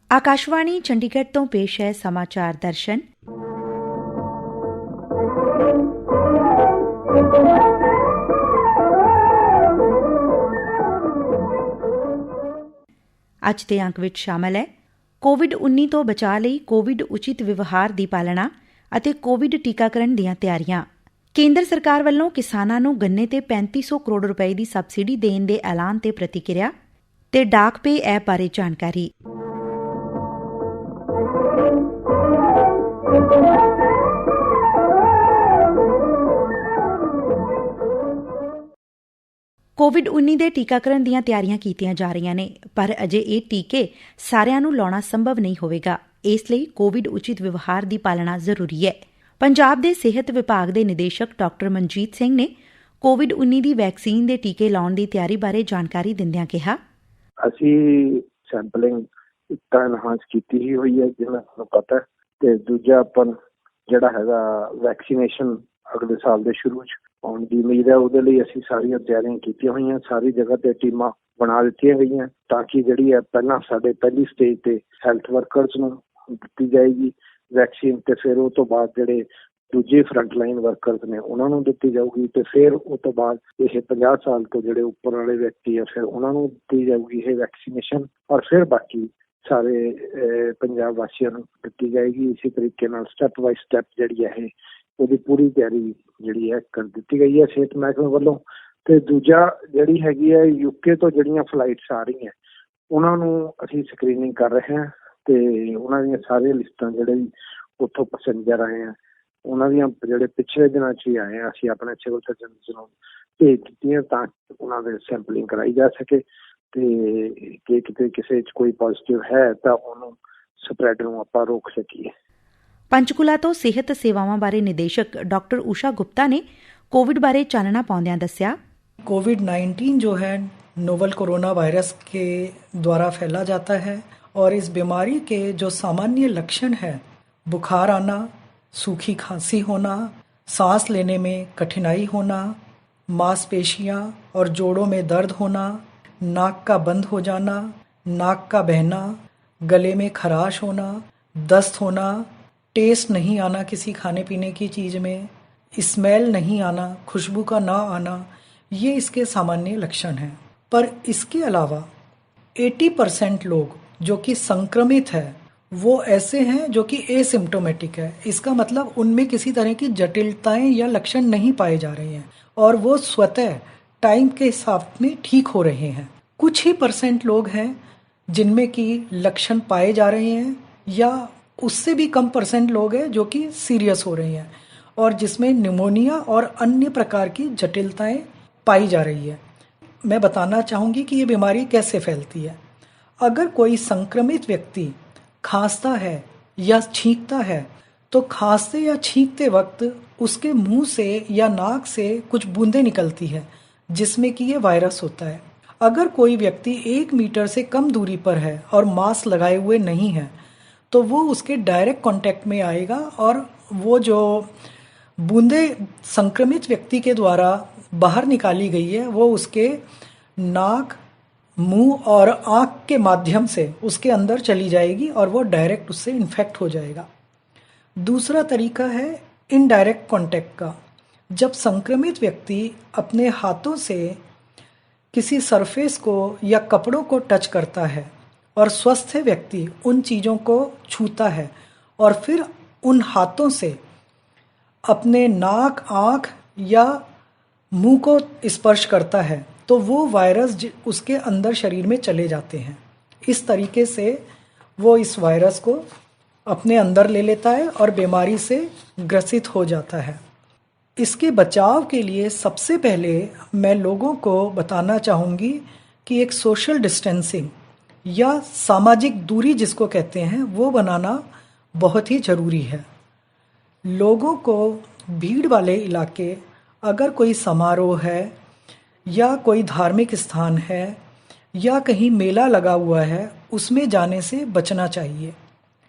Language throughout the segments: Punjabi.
आकाशवाणी चंडीगढ़ तो पेश है समाचार दर्शन। ਅੱਜ ਦੇ ਅੰਕ ਵਿੱਚ ਸ਼ਾਮਲ ਹੈ ਕੋਵਿਡ-19 ਤੋਂ ਬਚਾਅ ਲਈ ਕੋਵਿਡ ਉਚਿਤ ਵਿਵਹਾਰ ਦੀ ਪਾਲਣਾ ਅਤੇ ਕੋਵਿਡ ਟੀਕਾਕਰਨ ਦੀਆਂ ਤਿਆਰੀਆਂ। ਕੇਂਦਰ ਸਰਕਾਰ ਵੱਲੋਂ ਕਿਸਾਨਾਂ ਨੂੰ ਗੰਨੇ ਤੇ 3500 ਕਰੋੜ ਰੁਪਏ ਦੀ ਸਬਸਿਡੀ ਦੇਣ ਦੇ ਐਲਾਨ ਤੇ ਪ੍ਰਤੀਕਿਰਿਆ ਤੇ ਡਾਕ ਪੇ ਐਪ ਬਾਰੇ ਜਾਣਕਾਰੀ। ਕੋਵਿਡ-19 ਦੇ ਟੀਕਾਕਰਨ ਦੀਆਂ ਤਿਆਰੀਆਂ ਕੀਤੀਆਂ ਜਾ ਰਹੀਆਂ ਨੇ, ਪਰ ਅਜੇ ਇਹ ਟੀਕੇ ਸਾਰਿਆਂ ਨੂੰ ਲਾਉਣਾ ਸੰਭਵ ਨਹੀਂ ਹੋਵੇਗਾ। ਇਸ ਲਈ ਕੋਵਿਡ ਉਚਿਤ ਵਿਵਹਾਰ ਦੀ ਪਾਲਣਾ ਜ਼ਰੂਰੀ ਹੈ। ਪੰਜਾਬ ਦੇ ਸਿਹਤ ਵਿਭਾਗ ਦੇ ਨਿਦੇਸ਼ਕ ਡਾਕਟਰ ਮਨਜੀਤ ਸਿੰਘ ਨੇ ਕੋਵਿਡ-19 ਦੀ ਵੈਕਸੀਨ ਦੇ ਟੀਕੇ ਲਾਉਣ ਦੀ ਤਿਆਰੀ ਬਾਰੇ ਜਾਣਕਾਰੀ ਦਿੰਦਿਆਂ ਕਿਹਾ, ਅਸੀਂ ਸੈਂਪਲਿੰਗ ਇੱਕ ਤਾਂ ਐਨਹਾਂਸ ਕੀਤੀ ਹੀ ਹੋਈ ਹੈ ਜਿਵੇਂ ਤੁਹਾਨੂੰ ਪਤਾ, ਤੇ ਦੂਜਾ ਆਪਾਂ ਜਿਹੜਾ ਹੈਗਾ ਵੈਕਸੀਨੇਸ਼ਨ ਅਗਲੇ ਸਾਲ ਦੇ ਸ਼ੁਰੂ 'ਚ ਆਉਣ ਦੀ ਉਮੀਦ ਹੈ। ਉਹਦੇ ਲਈ ਅਸੀਂ ਸਾਰੀਆਂ ਤਿਆਰੀਆਂ ਕੀਤੀਆਂ ਹੋਈਆਂ, ਸਾਰੀ ਜਗ੍ਹਾ ਤੇ ਟੀਮਾਂ ਬਣਾ ਦਿੱਤੀਆਂ ਗਈਆਂ ਤਾਂ ਕਿ ਜਿਹੜੀ ਹੈ ਪਹਿਲਾਂ ਸਾਡੇ ਪਹਿਲੀ ਸਟੇਜ ਤੇ ਹੈਲਥ ਵਰਕਰਸ ਨੂੰ ਦਿੱਤੀ ਜਾਏਗੀ ਵੈਕਸੀਨ, ਤੇ ਫਿਰ ਉਹ ਤੋਂ ਬਾਅਦ ਜਿਹੜੇ ਦੂਜੇ ਫਰੰਟ ਲਾਈਨ ਵਰਕਰਸ ਨੇ ਉਹਨਾਂ ਨੂੰ ਦਿੱਤੀ ਜਾਊਗੀ, ਤੇ ਫਿਰ ਉਹ ਤੋਂ ਬਾਅਦ ਇਹ 50 ਸਾਲ ਤੋਂ ਜਿਹੜੇ ਉੱਪਰ ਵਾਲੇ ਵਿਅਕਤੀ ਆ ਫਿਰ ਉਹਨਾਂ ਨੂੰ ਦਿੱਤੀ ਜਾਊਗੀ ਇਹ ਵੈਕਸੀਨੇਸ਼ਨ, ਔਰ ਫਿਰ ਬਾਕੀ ਸਾਰੇ ਪੰਜਾਬ ਵਾਸੀਆਂ ਨੂੰ ਦਿੱਤੀ ਜਾਏਗੀ। ਇਸੇ ਤਰੀਕੇ ਨਾਲ ਸਟੈਪ ਬਾਈ ਸਟੈਪ ਜਿਹੜੀ ਹੈ ਇਹ ਉਹਦੀ ਪੂਰੀ ਤਿਆਰੀ ਜਿਹੜੀ ਹੈ ਕਰ ਦਿੱਤੀ ਗਈ ਹੈ ਸਿਹਤ ਮਹਿਕਮੇ ਵੱਲੋਂ। ਤੇ ਦੂਜਾ ਜਿਹੜੀ ਹੈਗੀ ਹੈ UK ਤੋਂ ਜਿਹੜੀਆਂ ਫਲਾਈਟਸ ਆ ਰਹੀਆਂ ਉਹਨਾਂ ਨੂੰ ਅਸੀਂ ਸਕਰੀਨਿੰਗ ਕਰ ਰਹੇ ਹਾਂ, ਤੇ ਉਹਨਾਂ ਦੀਆਂ ਸਾਰੀਆਂ ਲਿਸਟਾਂ ਜਿਹੜੇ ਵੀ ਉੱਥੋਂ ਪੈਸੇਂਜਰ ਆਏ ਆ ਉਹਨਾਂ ਦੀਆਂ ਜਿਹੜੇ ਪਿਛਲੇ ਦਿਨਾਂ 'ਚ ਹੀ ਆਏ ਆ ਅਸੀਂ ਆਪਣੇ ਸਿਵਲ ਸਰਜਨਸ ਨੂੰ ਭੇਜ ਦਿੱਤੀਆਂ ਤਾਂ ਉਹਨਾਂ ਦੇ ਸੈਂਪਲਿੰਗ ਕਰਾਈ ਜਾ ਸਕੇ, ਤੇ ਜੇ ਕਿਤੇ ਕਿਸੇ 'ਚ ਕੋਈ ਪੋਜ਼ੀਟਿਵ ਹੈ ਤਾਂ ਉਹਨੂੰ ਸਪਰੈਡ ਨੂੰ ਆਪਾਂ ਰੋਕ ਸਕੀਏ। ਪੰਚਕੂਲਾ ਤੋਂ ਸਿਹਤ ਸੇਵਾਵਾਂ ਬਾਰੇ ਨਿदेशक ਡਾਕਟਰ ਊਸ਼ਾ ਗੁप्ता ਨੇ कोविड बारे चानना पाउंदियां दस्सिया, कोविड-19 जो है नोवल कोरोना वायरस के द्वारा फैला जाता है और इस बीमारी के जो सामान्य लक्षण है बुखार आना, सूखी खांसी होना, सांस लेने में कठिनाई होना, मांसपेशियां और जोड़ों में दर्द होना, नाक का बंद हो जाना, नाक का बहना, गले में खराश होना, दस्त होना, टेस्ट नहीं आना किसी खाने पीने की चीज़ में, स्मेल नहीं आना, खुशबू का ना आना, ये इसके सामान्य लक्षण हैं। पर इसके अलावा 80% लोग जो कि संक्रमित है वो ऐसे हैं जो कि एसिम्प्टोमेटिक है। इसका मतलब उनमें किसी तरह की जटिलताएं या लक्षण नहीं पाए जा रहे हैं और वो स्वतः टाइम के हिसाब में ठीक हो रहे हैं। कुछ ही % लोग हैं जिनमें कि लक्षण पाए जा रहे हैं या उससे भी कम % लोग हैं जो कि सीरियस हो रहे हैं और जिसमें निमोनिया और अन्य प्रकार की जटिलताएं पाई जा रही है। मैं बताना चाहूँगी कि ये बीमारी कैसे फैलती है। अगर कोई संक्रमित व्यक्ति खांसता है या छींकता है तो खांसते या छींकते वक्त उसके मुंह से या नाक से कुछ बूंदें निकलती है जिसमें कि ये वायरस होता है। अगर कोई व्यक्ति 1 मीटर से कम दूरी पर है और मास्क लगाए हुए नहीं है तो वो उसके डायरेक्ट कांटेक्ट में आएगा और वो जो बूंदे संक्रमित व्यक्ति के द्वारा बाहर निकाली गई है वो उसके नाक, मुंह और आँख के माध्यम से उसके अंदर चली जाएगी और वो डायरेक्ट उससे इन्फेक्ट हो जाएगा। दूसरा तरीका है इनडायरेक्ट कांटेक्ट का। जब संक्रमित व्यक्ति अपने हाथों से किसी सरफेस को या कपड़ों को टच करता है और स्वस्थ व्यक्ति उन चीज़ों को छूता है और फिर उन हाथों से अपने नाक, आँख या मुंह को स्पर्श करता है तो वो वायरस उसके अंदर शरीर में चले जाते हैं। इस तरीके से वो इस वायरस को अपने अंदर ले लेता है और बीमारी से ग्रसित हो जाता है। इसके बचाव के लिए सबसे पहले मैं लोगों को बताना चाहूँगी कि एक सोशल डिस्टेंसिंग या सामाजिक दूरी जिसको कहते हैं वो बनाना बहुत ही ज़रूरी है। लोगों को भीड़ वाले इलाके, अगर कोई समारोह है या कोई धार्मिक स्थान है या कहीं मेला लगा हुआ है उसमें जाने से बचना चाहिए।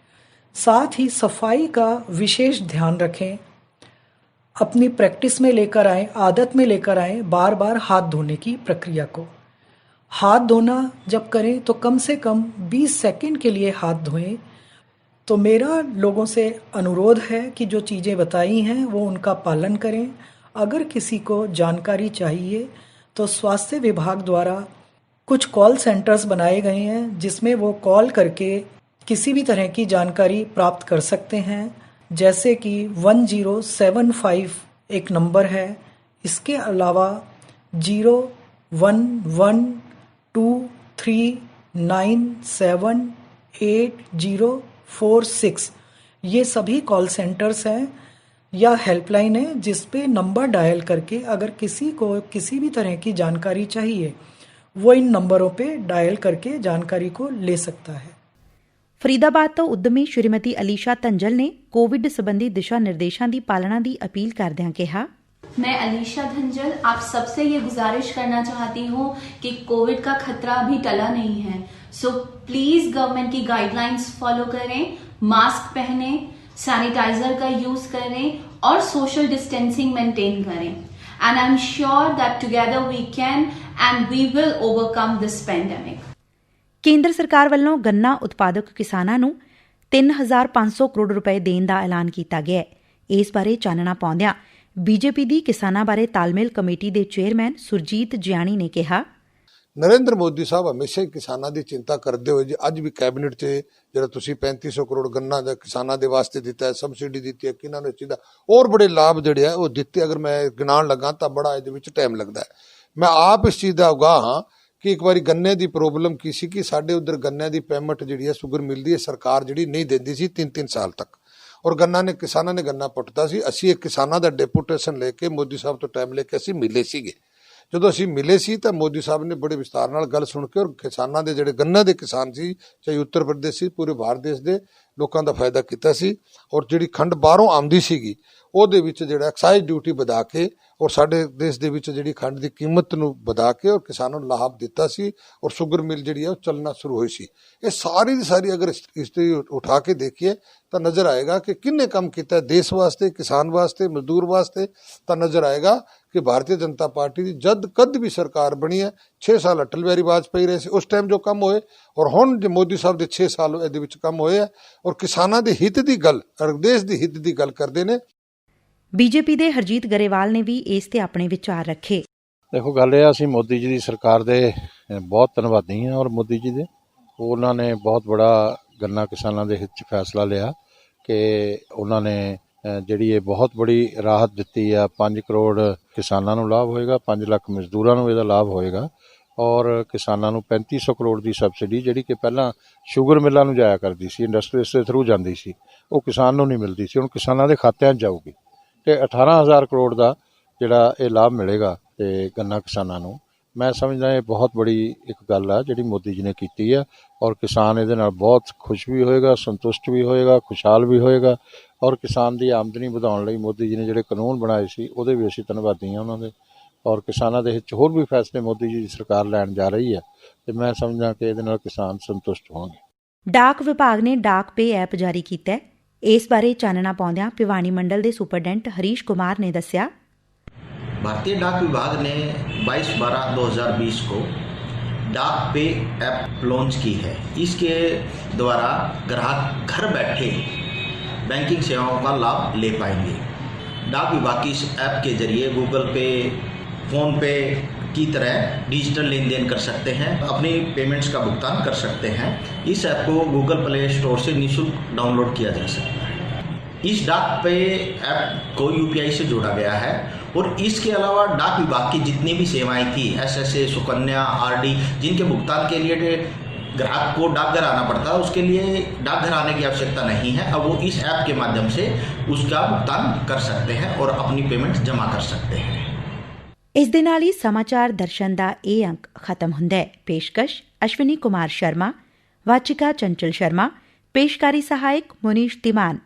साथ ही सफाई का विशेष ध्यान रखें। अपनी प्रैक्टिस में लेकर आएँ, आदत में लेकर आएँ बार बार हाथ धोने की प्रक्रिया को। हाथ धोना जब करें तो कम से कम 20 सेकंड के लिए हाथ धोएं। तो मेरा लोगों से अनुरोध है कि जो चीज़ें बताई हैं वो उनका पालन करें। अगर किसी को जानकारी चाहिए तो स्वास्थ्य विभाग द्वारा कुछ कॉल सेंटर्स बनाए गए हैं जिसमें वो कॉल करके किसी भी तरह की जानकारी प्राप्त कर सकते हैं, जैसे कि 1075 एक नंबर है। इसके अलावा 0112397846 ये सभी कॉल सेंटर्स हैं या हेल्पलाइन है जिस पे नंबर डायल करके अगर किसी को किसी भी तरह की जानकारी चाहिए वो इन नंबरों पे डायल करके जानकारी को ले सकता है। ਫਰੀਦਾਬਾਦ ਤੋਂ ਉਦਮੀ ਸ਼੍ਰੀਮਤੀ ਅਲੀਸ਼ਾ ਧੰਜਲ ਨੇ ਕੋਵਿਡ ਸੰਬੰਧੀ ਦਿਸ਼ਾ ਨਿਰਦੇਸ਼ਾਂ ਦੀ ਪਾਲਣਾ ਦੀ ਅਪੀਲ ਕਰਦਿਆਂ ਕਿਹਾ, मैं अलीशा धंजल आप सबसे ये गुजारिश करना चाहती हूँ कि कोविड का खतरा अभी टला नहीं है, सो प्लीज गवर्नमेंट की गाइडलाइंस फॉलो करें, मास्क पहने, सैनिटाइजर का यूज करें और सोशल डिस्टेंसिंग मेंटेन करें। And I am sure that together we can and we will overcome this pandemic. ਕੇਂਦਰ ਸਰਕਾਰ ਵੱਲੋਂ ਗੰਨਾ ਉਤਪਾਦਕ ਕਿਸਾਨਾਂ ਨੂੰ 3,500 ਕਰੋੜ ਰੁਪਏ ਦੇਣ ਦਾ ਐਲਾਨ ਕੀਤਾ ਗਿਆ ਹੈ। ਇਸ ਬਾਰੇ ਚਾਨਣਾ ਪਾਉਂਦਿਆਂ ਬੀਜੇਪੀ ਦੀ ਕਿਸਾਨਾਂ ਬਾਰੇ ਤਾਲਮੇਲ ਕਮੇਟੀ ਦੇ ਚੇਅਰਮੈਨ ਸੁਰਜੀਤ ਜਿਆਣੀ ਨੇ ਕਿਹਾ, ਨਰਿੰਦਰ ਮੋਦੀ ਸਾਹਿਬ ਹਮੇਸ਼ਾ ਹੀ ਕਿਸਾਨਾਂ ਦੀ ਚਿੰਤਾ ਕਰਦੇ ਹੋਏ ਅੱਜ ਵੀ ਕੈਬਨਿਟ 'ਚ ਜਿਹੜਾ ਤੁਸੀਂ 3500 ਕਰੋੜ ਗੰਨਾ ਦਾ ਕਿਸਾਨਾਂ ਦੇ ਵਾਸਤੇ ਦਿੱਤਾ ਹੈ, ਸਬਸਿਡੀ ਦਿੱਤੀ ਹੈ, ਕਿਨਾਂ ਨੂੰ ਚਾਹੀਦਾ ਹੋਰ ਬੜੇ ਲਾਭ ਜਿਹੜੇ ਆ ਉਹ ਦਿੱਤੇ। ਅਗਰ ਮੈਂ ਗਿਣਾਉਣ ਲੱਗਾ ਤਾਂ ਬੜਾ ਇਹਦੇ ਵਿੱਚ ਟਾਈਮ ਲੱਗਦਾ ਹੈ। ਮੈਂ ਆਪ ਇਸ ਚੀਜ਼ ਦਾ ਅਗਾਹ ਹਾਂ ਕਿ ਇੱਕ ਵਾਰੀ ਗੰਨੇ ਦੀ ਪ੍ਰੋਬਲਮ ਕੀ ਸੀ ਕਿ ਸਾਡੇ ਉਧਰ ਗੰਨੇ ਦੀ ਪੇਮੈਂਟ ਜਿਹੜੀ ਹੈ ਸ਼ੂਗਰ ਮਿਲਦੀ ਹੈ, ਸਰਕਾਰ ਜਿਹੜੀ ਨਹੀਂ ਦਿੰਦੀ ਸੀ 3-3 ਸਾਲ ਤੱਕ, ਔਰ ਕਿਸਾਨਾਂ ਨੇ ਗੰਨਾ ਪੁੱਟਦਾ ਸੀ। ਅਸੀਂ ਇੱਕ ਕਿਸਾਨਾਂ ਦਾ ਡੈਪੂਟੇਸ਼ਨ ਲੈ ਕੇ ਮੋਦੀ ਸਾਹਿਬ ਤੋਂ ਟਾਈਮ ਲੈ ਕੇ ਅਸੀਂ ਮਿਲੇ ਸੀਗੇ। ਜਦੋਂ ਅਸੀਂ ਮਿਲੇ ਸੀ ਤਾਂ ਮੋਦੀ ਸਾਹਿਬ ਨੇ ਬੜੇ ਵਿਸਤਾਰ ਨਾਲ ਗੱਲ ਸੁਣ ਕੇ ਔਰ ਕਿਸਾਨਾਂ ਦੇ ਜਿਹੜੇ ਗੰਨੇ ਦੇ ਕਿਸਾਨ ਸੀ, ਚਾਹੇ ਉੱਤਰ ਪ੍ਰਦੇਸ਼ ਸੀ, ਪੂਰੇ ਭਾਰਤ ਦੇਸ਼ ਦੇ ਲੋਕਾਂ ਦਾ ਫਾਇਦਾ ਕੀਤਾ ਸੀ। ਔਰ ਜਿਹੜੀ ਖੰਡ ਬਾਹਰੋਂ ਆਉਂਦੀ ਸੀਗੀ ਉਹਦੇ ਵਿੱਚ ਜਿਹੜਾ ਐਕਸਾਈਜ਼ ਡਿਊਟੀ ਵਧਾ ਕੇ ਔਰ ਸਾਡੇ ਦੇਸ਼ ਦੇ ਵਿੱਚ ਜਿਹੜੀ ਖੰਡ ਦੀ ਕੀਮਤ ਨੂੰ ਵਧਾ ਕੇ ਔਰ ਕਿਸਾਨਾਂ ਨੂੰ ਲਾਭ ਦਿੱਤਾ ਸੀ ਔਰ ਸ਼ੂਗਰ ਮਿਲ ਜਿਹੜੀ ਹੈ ਉਹ ਚੱਲਣਾ ਸ਼ੁਰੂ ਹੋਈ ਸੀ। ਇਹ ਸਾਰੀ ਦੀ ਸਾਰੀ ਅਗਰ ਹਿਸਟਰੀ ਉਠਾ ਕੇ ਦੇਖੀਏ ਤਾਂ ਨਜ਼ਰ ਆਏਗਾ ਕਿ ਕਿੰਨੇ ਕੰਮ ਕੀਤਾ ਦੇਸ਼ ਵਾਸਤੇ, ਕਿਸਾਨ ਵਾਸਤੇ, ਮਜ਼ਦੂਰ ਵਾਸਤੇ। ਤਾਂ ਨਜ਼ਰ ਆਏਗਾ ਕਿ ਭਾਰਤੀ ਜਨਤਾ ਪਾਰਟੀ ਦੀ ਜਦ ਕਦ ਵੀ ਸਰਕਾਰ ਬਣੀ ਹੈ, 6 ਸਾਲ ਅਟਲ ਬਿਹਾਰੀ ਵਾਜਪਾਈ ਰਹੇ ਸੀ ਉਸ ਟਾਈਮ ਜੋ ਕੰਮ ਹੋਏ ਔਰ ਹੁਣ ਜੇ ਮੋਦੀ ਸਾਹਿਬ ਦੇ 6 ਸਾਲ ਇਹਦੇ ਵਿੱਚ ਕੰਮ ਹੋਏ ਹੈ ਔਰ ਕਿਸਾਨਾਂ ਦੇ ਹਿੱਤ ਦੀ ਗੱਲ, ਦੇਸ਼ ਦੇ ਹਿੱਤ ਦੀ ਗੱਲ ਕਰਦੇ ਨੇ। ਬੀਜੇਪੀ ਦੇ ਹਰਜੀਤ ਗਰੇਵਾਲ ਨੇ ਵੀ ਇਸ ਤੇ ਆਪਣੇ ਵਿਚਾਰ ਰੱਖੇ। ਦੇਖੋ ਗੱਲ ਇਹ ਆ, ਅਸੀਂ ਮੋਦੀ ਜੀ ਦੀ ਸਰਕਾਰ ਦੇ ਬਹੁਤ ਧੰਨਵਾਦੀ ਹਾਂ ਔਰ ਮੋਦੀ ਜੀ ਦੇ ਉਹਨਾਂ ਨੇ ਬਹੁਤ ਬੜਾ ਗੰਨਾ ਕਿਸਾਨਾਂ ਦੇ ਹਿੱਤ 'ਚ ਫੈਸਲਾ ਲਿਆ ਕਿ ਉਹਨਾਂ ਨੇ ਜਿਹੜੀ ਇਹ ਬਹੁਤ ਬੜੀ ਰਾਹਤ ਦਿੱਤੀ ਆ। 5 ਕਰੋੜ ਕਿਸਾਨਾਂ ਨੂੰ ਲਾਭ ਹੋਏਗਾ, 5 ਲੱਖ ਮਜ਼ਦੂਰਾਂ ਨੂੰ ਇਹਦਾ ਲਾਭ ਹੋਏਗਾ ਔਰ ਕਿਸਾਨਾਂ ਨੂੰ 3500 ਕਰੋੜ ਦੀ ਸਬਸਿਡੀ ਜਿਹੜੀ ਕਿ ਪਹਿਲਾਂ ਸ਼ੂਗਰ ਮਿੱਲਾਂ ਨੂੰ ਜਾਇਆ ਕਰਦੀ ਸੀ, ਇੰਡਸਟਰੀਜ਼ ਦੇ ਥਰੂ ਜਾਂਦੀ ਸੀ, ਉਹ ਕਿਸਾਨ ਨੂੰ ਨਹੀਂ ਮਿਲਦੀ ਸੀ, ਹੁਣ ਕਿਸਾਨਾਂ ਦੇ ਖਾਤਿਆਂ 'ਚ ਜਾਊਗੀ ਤੇ 18,000 ਕਰੋੜ ਦਾ ਜਿਹੜਾ ਇਹ ਲਾਭ ਮਿਲੇਗਾ ਤੇ ਗੰਨਾ ਕਿਸਾਨਾਂ ਨੂੰ। ਮੈਂ ਸਮਝਦਾ ਇਹ ਬਹੁਤ ਬੜੀ ਇੱਕ ਗੱਲ ਆ ਜਿਹੜੀ ਮੋਦੀ ਜੀ ਨੇ ਕੀਤੀ ਆ ਔਰ ਕਿਸਾਨ ਇਹਦੇ ਨਾਲ ਬਹੁਤ ਖੁਸ਼ ਵੀ ਹੋਏਗਾ, ਸੰਤੁਸ਼ਟ ਵੀ ਹੋਏਗਾ, ਖੁਸ਼ਹਾਲ ਵੀ ਹੋਏਗਾ ਔਰ ਕਿਸਾਨ ਦੀ ਆਮਦਨੀ ਵਧਾਉਣ ਲਈ ਮੋਦੀ ਜੀ ਨੇ ਜਿਹੜੇ ਕਾਨੂੰਨ ਬਣਾਏ ਸੀ ਉਹਦੇ ਵੀ ਅਸੀਂ ਧੰਨਵਾਦੀ ਹਾਂ ਉਹਨਾਂ ਦੇ ਔਰ ਕਿਸਾਨਾਂ ਦੇ ਹਿੱਤ ਹੋਰ ਵੀ ਫੈਸਲੇ ਮੋਦੀ ਜੀ ਦੀ ਸਰਕਾਰ ਲੈਣ ਜਾ ਰਹੀ ਹੈ ਤੇ ਮੈਂ ਸਮਝਦਾ ਕਿ ਇਹਦੇ ਨਾਲ ਕਿਸਾਨ ਸੰਤੁਸ਼ਟ ਹੋਣਗੇ। ਡਾਕ ਵਿਭਾਗ ਨੇ ਡਾਕ ਪੇ ਐਪ ਜਾਰੀ ਕੀਤਾ ਹੈ। ਇਸ ਬਾਰੇ ਚਾਨਣਾ ਪਾਉਂਦਿਆਂ ਭਿਵਾਨੀ ਮੰਡਲ ਦੇ ਸੁਪਰਡੈਂਟ ਹਰੀਸ਼ ਕੁਮਾਰ ਨੇ ਦੱਸਿਆ, भारतीय डाक विभाग ने 22/12/2020 को डाक पे ऐप लॉन्च की है। इसके द्वारा ग्राहक घर बैठे बैंकिंग सेवाओं का लाभ ले पाएंगे। डाक विभाग की इस ऐप के जरिए गूगल पे, फ़ोन पे की तरह डिजिटल लेन देन कर सकते हैं, अपनी पेमेंट्स का भुगतान कर सकते हैं। इस ऐप को गूगल प्ले स्टोर से निःशुल्क डाउनलोड किया जा सकता है। इस डाक पे ऐप को यूपीआई से जोड़ा गया है और इसके अलावा डाक विभाग की जितनी भी सेवाएं थी, एसएसए, सुकन्या, आरडी, जिनके भुगतान के लिए ग्राहक को डाकघर आना पड़ता है, उसके लिए डाकघर आने की आवश्यकता नहीं है। अब वो इस ऐप के माध्यम से उसका भुगतान कर सकते हैं और अपनी पेमेंट जमा कर सकते हैं। ਇਸ ਦੇ ਨਾਲ ਹੀ ਸਮਾਚਾਰ ਦਰਸ਼ਨ ਦਾ ਇਹ ਅੰਕ ਖਤਮ ਹੁੰਦਾ ਹੈ। ਪੇਸ਼ਕਸ਼ ਅਸ਼ਵਨੀ ਕੁਮਾਰ ਸ਼ਰਮਾ, ਵਾਚਿਕਾ ਚੰਚਲ ਸ਼ਰਮਾ, ਪੇਸ਼ਕਾਰੀ ਸਹਾਇਕ ਮੁਨੀਸ਼ ਤਿਮਾਨ।